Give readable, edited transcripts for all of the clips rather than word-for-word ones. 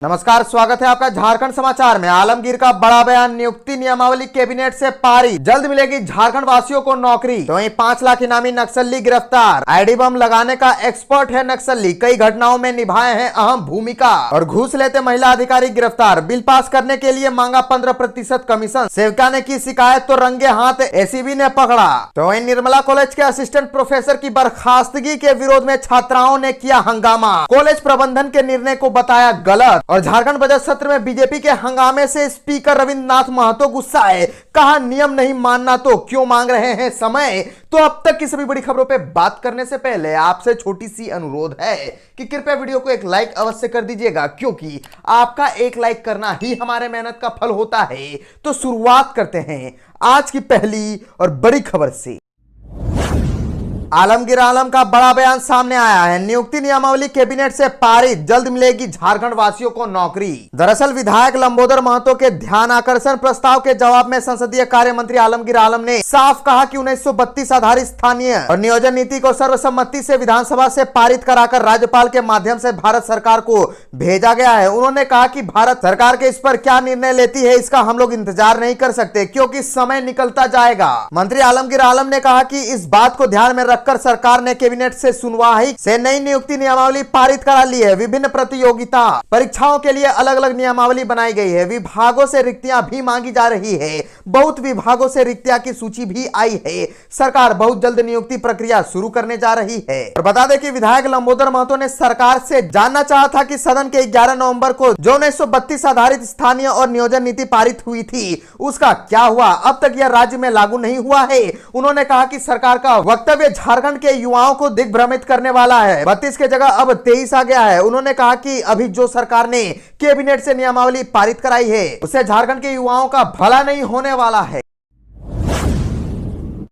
नमस्कार, स्वागत है आपका झारखंड समाचार में। आलमगीर का बड़ा बयान, नियुक्ति नियमावली कैबिनेट से पारित, जल्द मिलेगी झारखंड वासियों को नौकरी। तो वहीं 5 लाख इनामी नक्सली गिरफ्तार, आईडी बम लगाने का एक्सपर्ट है नक्सली, कई घटनाओं में निभाए हैं अहम भूमिका। और घूस लेते महिला अधिकारी गिरफ्तार, बिल पास करने के लिए मांगा 15% कमीशन, सेविका ने की शिकायत तो रंगे हाथ एसीबी ने पकड़ा। तो वहीं निर्मला कॉलेज के असिस्टेंट प्रोफेसर की बर्खास्तगी के विरोध में छात्राओं ने किया हंगामा, कॉलेज प्रबंधन के निर्णय को बताया गलत। और झारखंड बजट सत्र में बीजेपी के हंगामे से स्पीकर रविंद्रनाथ महतो गुस्साए, कहा नियम नहीं मानना तो क्यों मांग रहे हैं समय। तो अब तक की सभी बड़ी खबरों पे बात करने से पहले आपसे छोटी सी अनुरोध है कि कृपया वीडियो को एक लाइक अवश्य कर दीजिएगा, क्योंकि आपका एक लाइक करना ही हमारे मेहनत का फल होता है। तो शुरुआत करते हैं आज की पहली और बड़ी खबर से। आलमगीर आलम का बड़ा बयान सामने आया है, नियुक्ति नियमावली कैबिनेट से पारित, जल्द मिलेगी झारखंड वासियों को नौकरी। दरअसल विधायक लंबोदर महतो के ध्यान आकर्षण प्रस्ताव के जवाब में संसदीय कार्य मंत्री आलमगीर आलम ने साफ कहा कि 1932 आधारित स्थानीय और नियोजन नीति को सर्वसम्मति से विधानसभा से पारित कराकर राज्यपाल के माध्यम से भारत सरकार को भेजा गया है। उन्होंने कहा कि भारत सरकार के इस पर क्या निर्णय लेती है इसका हम लोग इंतजार नहीं कर सकते, क्योंकि समय निकलता जाएगा। मंत्री आलमगीर आलम ने कहा कि इस बात को ध्यान में रखकर सरकार ने कैबिनेट से सुनवाई से नई नियुक्ति नियमावली पारित करा ली है। विभिन्न प्रतियोगिता परीक्षाओं के लिए अलग अलग नियमावली बनाई गई है। विभागों से रिक्तियां भी मांगी जा रही है, बहुत विभागों से रिक्तियां की सूची भी आई है। सरकार बहुत जल्द नियुक्ति प्रक्रिया शुरू करने जा रही है। और बता दें कि विधायक लंबोदर महतो ने सरकार से जानना चाहा था कि सदन के 11 नवंबर को जो 1932 आधारित स्थानीय और नियोजन नीति पारित हुई थी उसका क्या हुआ। अब तक यह राज्य में लागू नहीं हुआ है। उन्होंने कहा कि सरकार का वक्तव्य झारखंड के युवाओं को दिग्भ्रमित करने वाला है। 32 के जगह अब 23 आ गया है। उन्होंने कहा कि अभी जो सरकार ने कैबिनेट से नियमावली पारित कराई है उससे झारखंड के युवाओं का भला नहीं होने वाला है।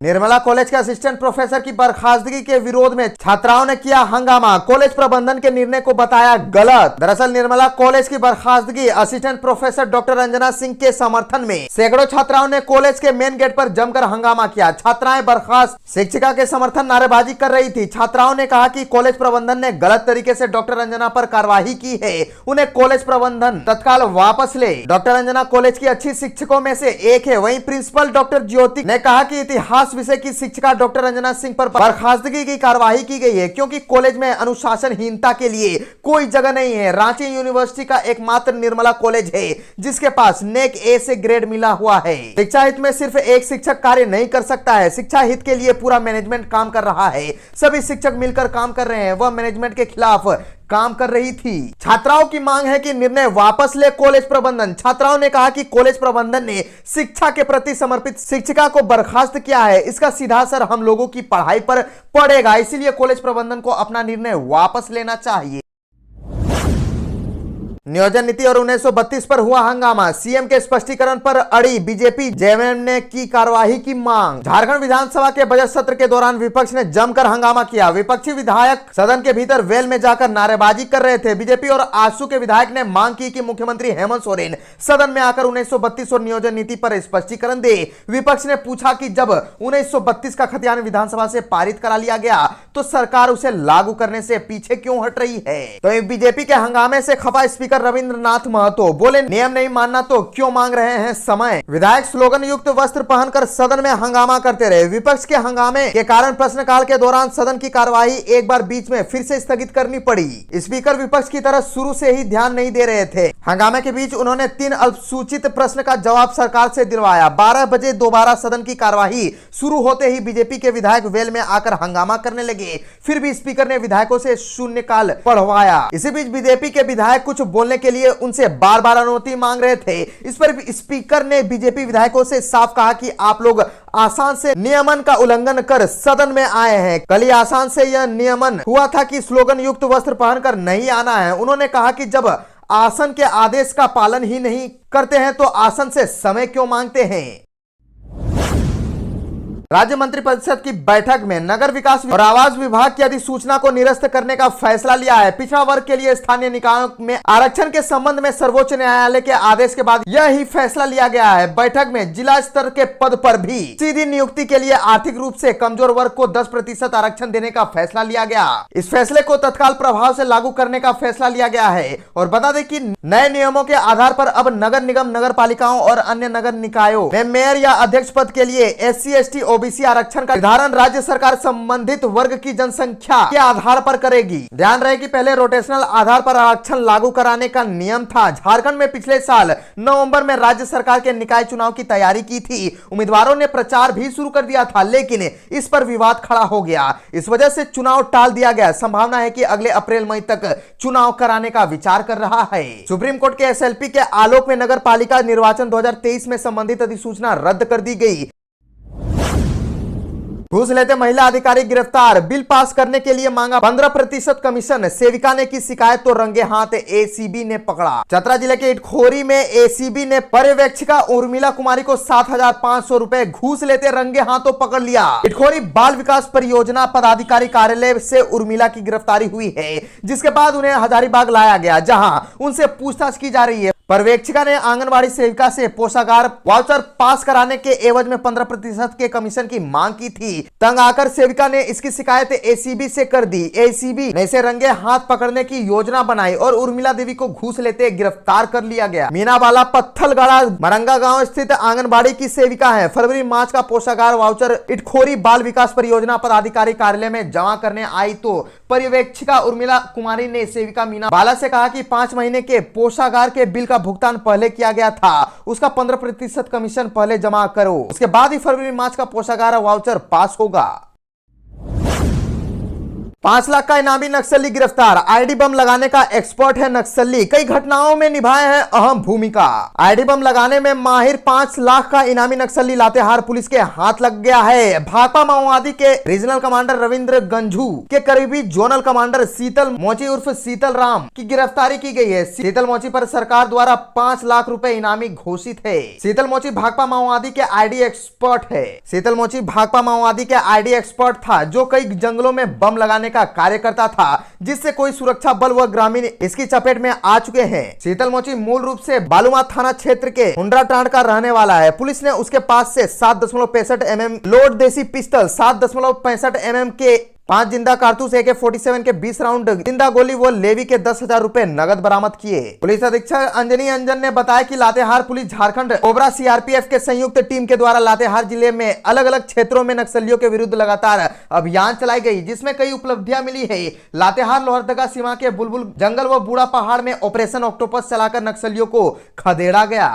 निर्मला कॉलेज के असिस्टेंट प्रोफेसर की बर्खास्तगी के विरोध में छात्राओं ने किया हंगामा, कॉलेज प्रबंधन के निर्णय को बताया गलत। दरअसल निर्मला कॉलेज की बर्खास्तगी assistant professor doctor Ranjana Singh के समर्थन में सैकड़ों छात्राओं ने कॉलेज के मेन गेट पर जमकर हंगामा किया। छात्राएं बर्खास्त शिक्षिका के समर्थन नारेबाजी कर रही थी। छात्राओं ने कहा कि कॉलेज प्रबंधन ने गलत तरीके से डॉक्टर रंजना पर कार्रवाई की है, उन्हें कॉलेज प्रबंधन तत्काल वापस ले। डॉक्टर रंजना कॉलेज की अच्छी शिक्षकों में से एक है। वहीं प्रिंसिपल डॉक्टर ज्योति ने कहा कि इतिहास विषय की शिक्षिका डॉक्टर रंजना सिंह पर बर्खास्तगी की कार्रवाई की गई है, क्योंकि कॉलेज में अनुशासनहीनता के लिए कोई जगह नहीं है। रांची यूनिवर्सिटी का एकमात्र निर्मला कॉलेज है जिसके पास नेक ए से ग्रेड मिला हुआ है। शिक्षा हित में सिर्फ एक शिक्षक कार्य नहीं कर सकता है, शिक्षा हित के लिए पूरा मैनेजमेंट काम कर रहा है। सभी शिक्षक मिलकर काम कर रहे हैं, वह मैनेजमेंट के खिलाफ काम कर रही थी। छात्राओं की मांग है कि निर्णय वापस ले कॉलेज प्रबंधन। छात्राओं ने कहा कि कॉलेज प्रबंधन ने शिक्षा के प्रति समर्पित शिक्षिका को बर्खास्त किया है, इसका सीधा असर हम लोगों की पढ़ाई पर पड़ेगा। इसीलिए कॉलेज प्रबंधन को अपना निर्णय वापस लेना चाहिए। नियोजन नीति और 1932 पर हुआ हंगामा, सीएम के स्पष्टीकरण पर अड़ी बीजेपी, जेएमएम ने की कार्यवाही की मांग। झारखंड विधानसभा के बजट सत्र के दौरान विपक्ष ने जमकर हंगामा किया। विपक्षी विधायक सदन के भीतर वेल में जाकर नारेबाजी कर रहे थे। बीजेपी और आजसू के विधायक ने मांग की कि मुख्यमंत्री हेमंत सोरेन सदन में आकर 1932 और नियोजन नीति पर स्पष्टीकरण दे। विपक्ष ने पूछा कि जब 1932 का खतियान विधानसभा से पारित करा लिया गया तो सरकार उसे लागू करने से पीछे क्यों हट रही है। तो बीजेपी के हंगामे से खफा स्पीकर रविंद्रनाथ महतो बोले, नियम नहीं मानना तो क्यों मांग रहे हैं समय। विधायक स्लोगन युक्त वस्त्र पहनकर सदन में हंगामा करते रहे। विपक्ष के हंगामे के कारण प्रश्नकाल के दौरान सदन की कार्यवाही एक बार बीच में फिर से स्थगित करनी पड़ी। स्पीकर विपक्ष की तरफ शुरू से ही ध्यान नहीं दे रहे थे। हंगामे के बीच उन्होंने 3 अल्पसूचित प्रश्न का जवाब सरकार से दिलवाया। 12 बजे दोबारा सदन की कार्यवाही शुरू होते ही बीजेपी के विधायक वेल में आकर हंगामा करने लगे। फिर भी स्पीकर ने विधायकों से शून्यकाल पढ़वाया। इसी बीच बीजेपी के विधायक कुछ बोलने के लिए उनसे बार बार अनुमति मांग रहे थे। इस पर स्पीकर ने बीजेपी विधायकों से साफ कहा कि आप लोग आसान से नियमन का उल्लंघन कर सदन में आए हैं। कल ही आसान से यह नियमन हुआ था कि स्लोगन युक्त वस्त्र पहनकर नहीं आना है। उन्होंने कहा कि जब आसन के आदेश का पालन ही नहीं करते हैं तो आसन से समय क्यों मांगते हैं। राज्य मंत्रिपरिषद की बैठक में नगर विकास और आवास विभाग की अधिसूचना को निरस्त करने का फैसला लिया है। पिछड़ा वर्ग के लिए स्थानीय निकायों में आरक्षण के संबंध में सर्वोच्च न्यायालय के आदेश के बाद यह ही फैसला लिया गया है। बैठक में जिला स्तर के पद पर भी सीधी नियुक्ति के लिए आर्थिक रूप से कमजोर वर्ग को 10% आरक्षण देने का फैसला लिया गया। इस फैसले को तत्काल प्रभाव से लागू करने का फैसला लिया गया है। और बता दें कि नए नियमों के आधार पर अब नगर निगम, नगर पालिकाओं और अन्य नगर निकायों में मेयर या अध्यक्ष पद के लिए SC, ST, OBC आरक्षण का निर्धारण राज्य सरकार संबंधित वर्ग की जनसंख्या के आधार पर करेगी। ध्यान रहे कि पहले रोटेशनल आधार पर आरक्षण लागू कराने का नियम था। झारखंड में पिछले साल नवंबर में राज्य सरकार के निकाय चुनाव की तैयारी की थी। उम्मीदवारों ने प्रचार भी शुरू कर दिया था, लेकिन इस पर विवाद खड़ा हो गया। इस वजह से चुनाव टाल दिया गया। संभावना है कि अगले अप्रैल मई तक चुनाव कराने का विचार कर रहा है। सुप्रीम कोर्ट के SLP के आलोक में नगर पालिका निर्वाचन 2023 में संबंधित अधिसूचना रद्द कर दी गई। घूस लेते महिला अधिकारी गिरफ्तार, बिल पास करने के लिए मांगा 15% कमीशन। सेविका ने की शिकायत तो रंगे हाथ ACB ने पकड़ा। चतरा जिले के इटखोरी में ACB ने पर्यवेक्षिका उर्मिला कुमारी को 7,500 रुपए घूस लेते रंगे हाथों पकड़ लिया। इटखोरी बाल विकास परियोजना पदाधिकारी कार्यालय से उर्मिला की गिरफ्तारी हुई है, जिसके बाद उन्हें हजारीबाग लाया गया, जहां उनसे पूछताछ की जा रही है। पर्यवेक्षिका ने आंगनबाड़ी सेविका से पोषाहार वाउचर पास कराने के एवज में 15% के कमीशन की मांग की थी। तंग आकर सेविका ने इसकी शिकायत ACB से कर दी। ACB ने इसे रंगे हाथ पकड़ने की योजना बनाई और उर्मिला देवी को घूस लेते गिरफ्तार कर लिया गया। मीनाबाला पत्थलगढ़ा मरंगा गांव स्थित आंगनबाड़ी की सेविका है। फरवरी मार्च का पोषाहार वाउचर इटखोरी बाल विकास परियोजना पदाधिकारी कार्यालय में जमा करने आई तो पर्यवेक्षिका उर्मिला कुमारी ने सेविका मीनाबाला से कहा कि 5 महीने के पोषाहार के बिल का भुगतान पहले किया गया था, उसका 15% कमीशन पहले जमा करो, उसके बाद ही फरवरी मार्च का पोषाहार वाउचर पास होगा। 5 लाख का इनामी नक्सली गिरफ्तार। आईडी बम लगाने का एक्सपर्ट है नक्सली, कई घटनाओं में निभाए हैं अहम भूमिका। आईडी बम लगाने में माहिर 5 लाख का इनामी नक्सली लातेहार पुलिस के हाथ लग गया है। भाकपा माओवादी के रीजनल कमांडर रविंद्र गंझू के करीबी जोनल कमांडर शीतल मोची उर्फ शीतल राम की गिरफ्तारी की गई है। शीतल मोची पर सरकार द्वारा 5 लाख रुपए इनामी घोषित है। शीतल मोची भाकपा माओवादी के आईडी एक्सपर्ट है। शीतल मोची भाकपा माओवादी के आईडी एक्सपर्ट था, जो कई जंगलों में बम लगाने का कार्य करता था, जिससे कोई सुरक्षा बल व ग्रामीण इसकी चपेट में आ चुके हैं। शीतल मोची मूल रूप से बालूमाथ थाना क्षेत्र के हुंडराटांड का रहने वाला है। पुलिस ने उसके पास से 7.65 mm लोड देसी पिस्टल, 7.65 mm के 5 जिंदा कारतूस, AK-47 के 20 राउंड जिंदा गोली व लेवी के 10,000 रुपए नगद बरामद किए। पुलिस अधीक्षक अंजनी अंजन ने बताया कि Latehar police Jharkhand cobra CRPF के संयुक्त टीम के द्वारा लातेहार जिले में अलग अलग क्षेत्रों में नक्सलियों के विरुद्ध लगातार अभियान चलाई गई, जिसमें कई उपलब्धियां मिली है। लातेहार लोहरदगा सीमा के बुलबुल जंगल व बूढ़ा पहाड़ में ऑपरेशन ऑक्टोपस चलाकर नक्सलियों को खदेड़ा गया।